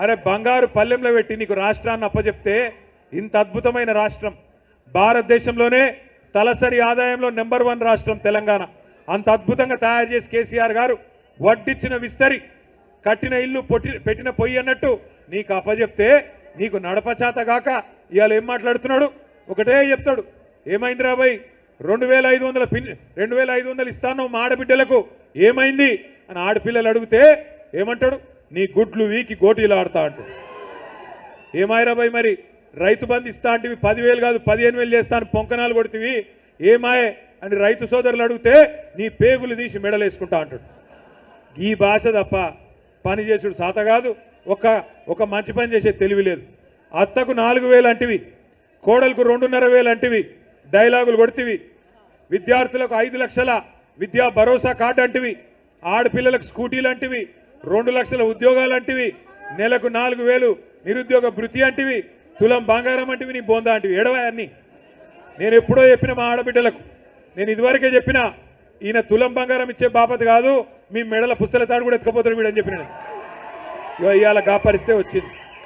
అరే బంగారు పల్లెంలో పెట్టి నీకు రాష్ట్రాన్ని అప్పచెప్తే ఇంత అద్భుతమైన రాష్ట్రం భారతదేశంలోనే తలసరి ఆదాయంలో నెంబర్ 1 రాష్ట్రం తెలంగాణ అంత అద్భుతంగా తయారు చేసి కేసీఆర్ గారు వడ్డిచ్చిన విస్తరి కట్టిన ఇల్లు పెట్టిన పొయ్యి అన్నట్టు నీకు అప్పచెప్తే నీకు నడపచాతగాక ఇవాళ ఏం మాట్లాడుతున్నాడు ఒకటే చెప్తాడు ఏమైంది రాబాయ్ 2500 ఇస్తాను మా ఆడబిడ్డలకు ఏమైంది అని ఆడపిల్లలు అడిగితే ఏమంటాడు నీ గుడ్లు వీకి గోటీలు ఆడతా అంటాడు ఏమాయరాబాయ్ మరి రైతు బంధు ఇస్తా అంటివి 10,000 కాదు 15,000 చేస్తాను పొంకనాలు కొడుతీవి ఏమాయే అని రైతు సోదరులు అడిగితే నీ పేగులు తీసి మెడలేసుకుంటా అంటాడు ఈ భాష తప్ప పని చేసుడు సాత కాదు ఒక మంచి పని చేసే తెలివి లేదు అత్తకు 4,000 అంటివి కోడలకు 2,500 అంటివి డైలాగులు కొడుతీవి విద్యార్థులకు 5 లక్షల విద్యా భరోసా కార్డు అంటివి ఆడపిల్లలకు స్కూటీలు అంటివి 2 లక్షల ఉద్యోగాలు అంటివి నెలకు 4,000 నిరుద్యోగ భృతి అంటివి తులం బంగారం అంటివి నీ బోందా అంటివి ఏడవా అన్ని నేను ఎప్పుడో చెప్పిన మా ఆడబిడ్డలకు నేను ఇదివరకే చెప్పిన ఈయన తులం బంగారం ఇచ్చే బాపత కాదు మీ మెడల పుస్తల తాడు కూడా ఎత్తుకపోతాడు వీడని చెప్పిన ఇవాళ గా పరిస్థితి వచ్చింది